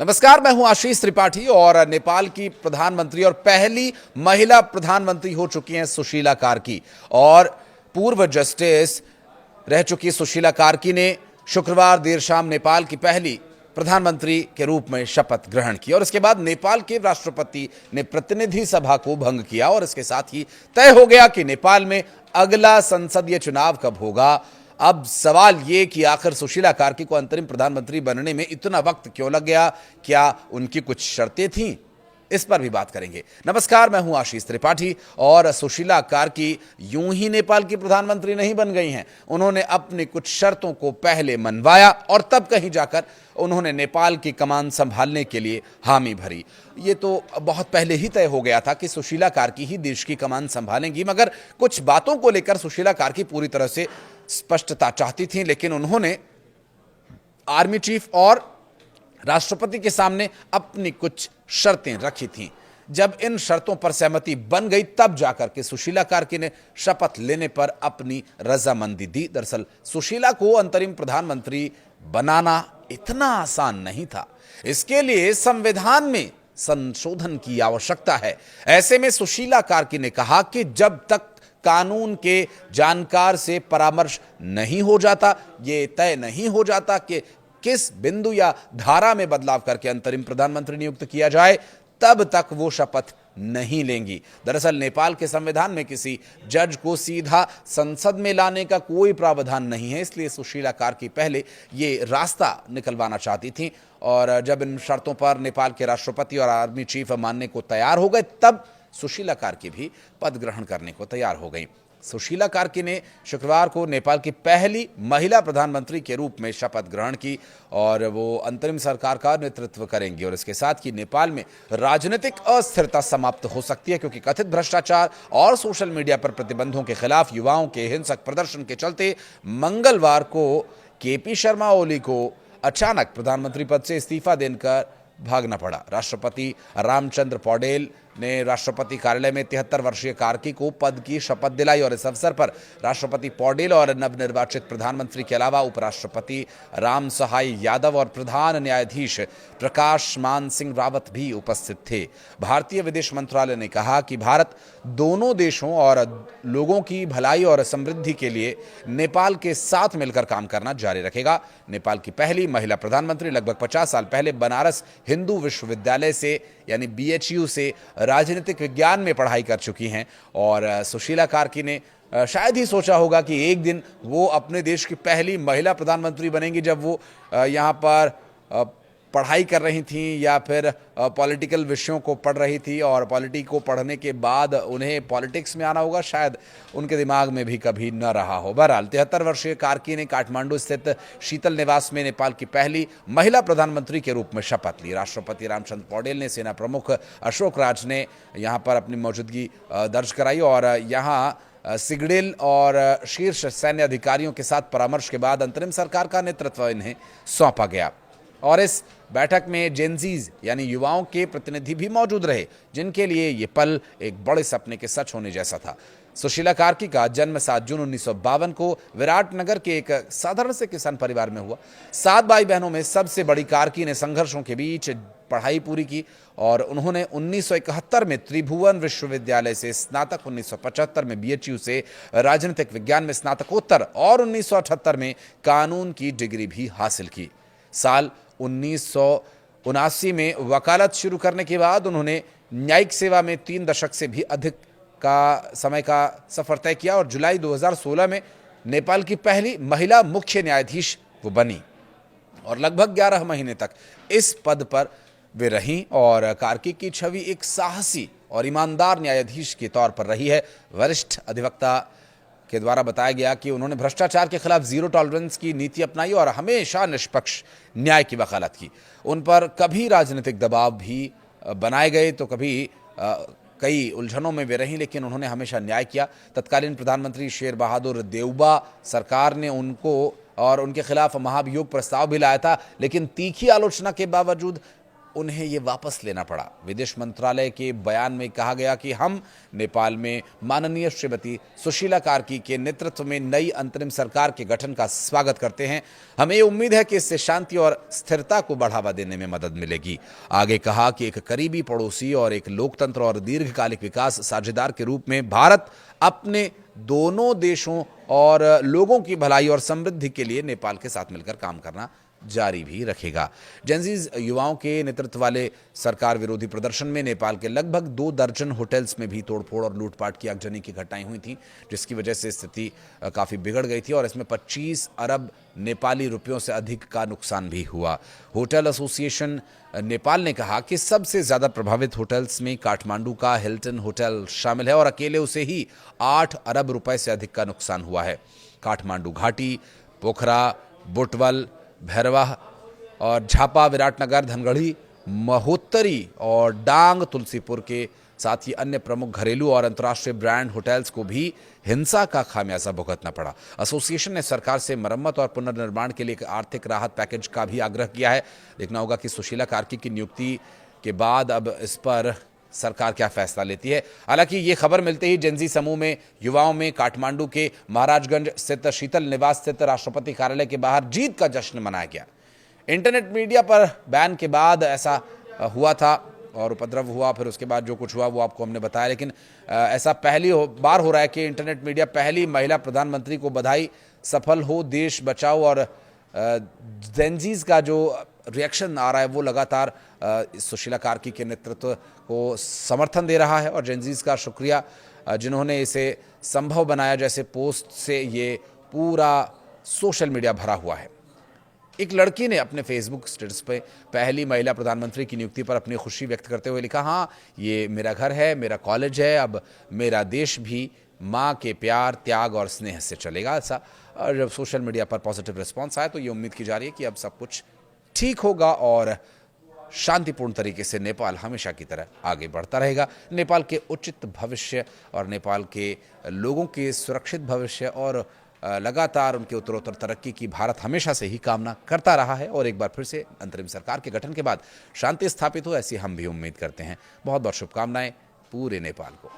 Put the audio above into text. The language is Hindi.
नमस्कार, मैं हूं आशीष त्रिपाठी और नेपाल की प्रधानमंत्री और पहली महिला प्रधानमंत्री हो चुकी हैं सुशीला कार्की। और पूर्व जस्टिस रह चुकी सुशीला कार्की ने शुक्रवार देर शाम नेपाल की पहली प्रधानमंत्री के रूप में शपथ ग्रहण की और इसके बाद नेपाल के राष्ट्रपति ने प्रतिनिधि सभा को भंग किया और इसके साथ ही तय हो गया कि नेपाल में अगला संसदीय चुनाव कब होगा। अब सवाल ये कि आखिर सुशीला कार्की को अंतरिम प्रधानमंत्री बनने में इतना वक्त क्यों लग गया, क्या उनकी कुछ शर्तें थीं, इस पर भी बात करेंगे। नमस्कार, मैं हूं आशीष त्रिपाठी और सुशीला कार्की यूं ही नेपाल की प्रधानमंत्री नहीं बन गई हैं। उन्होंने अपनी कुछ शर्तों को पहले मनवाया और तब कहीं जाकर उन्होंने नेपाल की कमान संभालने के लिए हामी भरी। ये तो बहुत पहले ही तय हो गया था कि सुशीला कार्की ही देश की कमान संभालेंगी, मगर कुछ बातों को लेकर सुशीला कार्की पूरी तरह से स्पष्टता चाहती थी, लेकिन उन्होंने आर्मी चीफ और राष्ट्रपति के सामने अपनी कुछ शर्तें रखी थीं। जब इन शर्तों पर सहमति बन गई तब जाकर के सुशीला कार्की ने शपथ लेने पर अपनी रजामंदी दी। दरअसल सुशीला को अंतरिम प्रधानमंत्री बनाना इतना आसान नहीं था। इसके लिए संविधान में संशोधन की आवश्यकता है। ऐसे में सुशीला कार्की ने कहा कि जब तक कानून के जानकार से परामर्श नहीं हो जाता, ये तय नहीं हो जाता कि किस बिंदु या धारा में बदलाव करके अंतरिम प्रधानमंत्री नियुक्त किया जाए, तब तक वो शपथ नहीं लेंगी। दरअसल नेपाल के संविधान में किसी जज को सीधा संसद में लाने का कोई प्रावधान नहीं है, इसलिए सुशीला कार्की पहले ये रास्ता निकलवाना चाहती थी। और जब इन शर्तों पर नेपाल के राष्ट्रपति और आर्मी चीफ मानने को तैयार हो गए, तब सुशीला कार्की भी पद ग्रहण करने को तैयार हो गई। सुशीला कार्की ने शुक्रवार को नेपाल की पहली महिला प्रधानमंत्री के रूप में शपथ ग्रहण की और वो अंतरिम सरकार का नेतृत्व करेंगी। और इसके साथ ही नेपाल में राजनीतिक अस्थिरता समाप्त हो सकती है, क्योंकि कथित भ्रष्टाचार और सोशल मीडिया पर प्रतिबंधों के खिलाफ युवाओं के हिंसक प्रदर्शन के चलते मंगलवार को केपी शर्मा ओली को अचानक प्रधानमंत्री पद से इस्तीफा देकर भागना पड़ा। राष्ट्रपति रामचंद्र पौडेल ने राष्ट्रपति कार्यालय में 73 वर्षीय कार्की को पद की शपथ दिलाई और इस अवसर पर राष्ट्रपति पौडेल और नवनिर्वाचित प्रधानमंत्री के अलावा उपराष्ट्रपति राम सहाय यादव और प्रधान न्यायाधीश प्रकाश मान सिंह रावत भी उपस्थित थे। भारतीय विदेश मंत्रालय ने कहा कि भारत दोनों देशों और लोगों की भलाई और समृद्धि के लिए नेपाल के साथ मिलकर काम करना जारी रखेगा। नेपाल की पहली महिला प्रधानमंत्री लगभग 50 साल पहले बनारस हिंदू विश्वविद्यालय से यानी BHU से राजनीतिक विज्ञान में पढ़ाई कर चुकी हैं और सुशीला कार्की ने शायद ही सोचा होगा कि एक दिन वो अपने देश की पहली महिला प्रधानमंत्री बनेंगी, जब वो यहाँ पर पढ़ाई कर रही थी या फिर पॉलिटिकल विषयों को पढ़ रही थी और पॉलिटी को पढ़ने के बाद उन्हें पॉलिटिक्स में आना होगा, शायद उनके दिमाग में भी कभी न रहा हो। बहरहाल 73 वर्षीय कार्की ने काठमांडू स्थित शीतल निवास में नेपाल की पहली महिला प्रधानमंत्री के रूप में शपथ ली। राष्ट्रपति रामचंद्र पौडेल ने सेना प्रमुख अशोक राज ने यहाँ पर अपनी मौजूदगी दर्ज कराई और यहाँ सिगडेल और शीर्ष सैन्य अधिकारियों के साथ परामर्श के बाद अंतरिम सरकार का नेतृत्व इन्हें सौंपा गया। और इस बैठक में जेनजीज यानी युवाओं के प्रतिनिधि भी मौजूद रहे, जिनके लिए ये पल एक बड़े सपने के सच होने जैसा था। सुशीला कार्की का जन्म 7 जून 1952 को विराटनगर के एक साधारण से किसान परिवार में हुआ। 7 भाई बहनों में सबसे बड़ी कार्की ने संघर्षों के बीच पढ़ाई पूरी की और उन्होंने 1971 में त्रिभुवन विश्वविद्यालय से स्नातक, 1975 में BHU से राजनीतिक विज्ञान में स्नातकोत्तर और 1978 में कानून की डिग्री भी हासिल की। साल 1979 में वकालत शुरू करने के बाद उन्होंने न्यायिक सेवा में 3 दशक से भी अधिक का समय का सफर तय किया और जुलाई 2016 में नेपाल की पहली महिला मुख्य न्यायाधीश वो बनी और लगभग 11 महीने तक इस पद पर वे रहीं। और कार्की की छवि एक साहसी और ईमानदार न्यायाधीश के तौर पर रही है। वरिष्ठ अधिवक्ता के द्वारा बताया गया कि उन्होंने भ्रष्टाचार के खिलाफ जीरो टॉलरेंस की नीति अपनाई और हमेशा निष्पक्ष न्याय की वकालत की। उन पर कभी राजनीतिक दबाव भी बनाए गए तो कभी कई उलझनों में वे रहीं, लेकिन उन्होंने हमेशा न्याय किया। तत्कालीन प्रधानमंत्री शेर बहादुर देउबा सरकार ने उनको और उनके खिलाफ महाभियोग प्रस्ताव भी लाया था, लेकिन तीखी आलोचना के बावजूद उन्हें ये वापस लेना पड़ा। विदेश मंत्रालय के बयान में कहा गया कि हम नेपाल में माननीय श्रीमती सुशीला कार्की के नेतृत्व में नई अंतरिम सरकार के गठन का स्वागत करते हैं। हमें ये उम्मीद है कि इससे शांति और स्थिरता को बढ़ावा देने में मदद मिलेगी। आगे कहा कि एक करीबी पड़ोसी और एक लोकतंत्र और दीर्घकालिक विकास साझेदार के रूप में भारत अपने दोनों देशों और लोगों की भलाई और समृद्धि के लिए नेपाल के साथ मिलकर काम करना जारी भी रखेगा। जेनजीज युवाओं के नेतृत्व वाले सरकार विरोधी प्रदर्शन में नेपाल के लगभग 2 दर्जन होटल्स में भी तोड़फोड़ और लूटपाट की आगजनी की घटनाएं हुई थी, जिसकी वजह से स्थिति काफ़ी बिगड़ गई थी और इसमें 25 अरब नेपाली रुपयों से अधिक का नुकसान भी हुआ। होटल एसोसिएशन नेपाल ने कहा कि सबसे ज़्यादा प्रभावित होटल्स में काठमांडू का हिल्टन होटल शामिल है और अकेले उसे ही 8 अरब रुपए से अधिक का नुकसान हुआ है। काठमांडू घाटी, पोखरा, बुटवल, भैरवा और झापा, विराटनगर, धनगढ़ी, महोत्तरी और डांग तुलसीपुर के साथ ही अन्य प्रमुख घरेलू और अंतर्राष्ट्रीय ब्रांड होटल्स को भी हिंसा का खामियाजा भुगतना पड़ा। एसोसिएशन ने सरकार से मरम्मत और पुनर्निर्माण के लिए एक आर्थिक राहत पैकेज का भी आग्रह किया है। देखना होगा कि सुशीला कार्की की नियुक्ति के बाद अब इस पर सरकार क्या फैसला लेती है। हालांकि ये खबर मिलते ही जेनजी समूह में युवाओं में काठमांडू के महाराजगंज स्थित शीतल निवास स्थित राष्ट्रपति कार्यालय के बाहर जीत का जश्न मनाया गया। इंटरनेट मीडिया पर बैन के बाद ऐसा हुआ था और उपद्रव हुआ, फिर उसके बाद जो कुछ हुआ वो आपको हमने बताया, लेकिन ऐसा पहली बार हो रहा है कि इंटरनेट मीडिया पहली महिला प्रधानमंत्री को बधाई, सफल हो देश बचाओ। और जेनजीज का जो रिएक्शन आ रहा है वो लगातार सुशीला कार्की के नेतृत्व को समर्थन दे रहा है और जेनजीज का शुक्रिया जिन्होंने इसे संभव बनाया। जैसे पोस्ट से ये पूरा सोशल मीडिया भरा हुआ है। एक लड़की ने अपने फेसबुक स्टेटस पे पहली महिला प्रधानमंत्री की नियुक्ति पर अपनी खुशी व्यक्त करते हुए लिखा, हाँ ये मेरा घर है, मेरा कॉलेज है, अब मेरा देश भी माँ के प्यार, त्याग और स्नेह से चलेगा। ऐसा और जब सोशल मीडिया पर पॉजिटिव रिस्पॉन्स आया तो ये उम्मीद की जा रही है कि अब सब कुछ ठीक होगा और शांतिपूर्ण तरीके से नेपाल हमेशा की तरह आगे बढ़ता रहेगा। नेपाल के उचित भविष्य और नेपाल के लोगों के सुरक्षित भविष्य और लगातार उनके उत्तरोत्तर तरक्की की भारत हमेशा से ही कामना करता रहा है और एक बार फिर से अंतरिम सरकार के गठन के बाद शांति स्थापित हो, ऐसी हम भी उम्मीद करते हैं। बहुत बहुत शुभकामनाएं पूरे नेपाल को।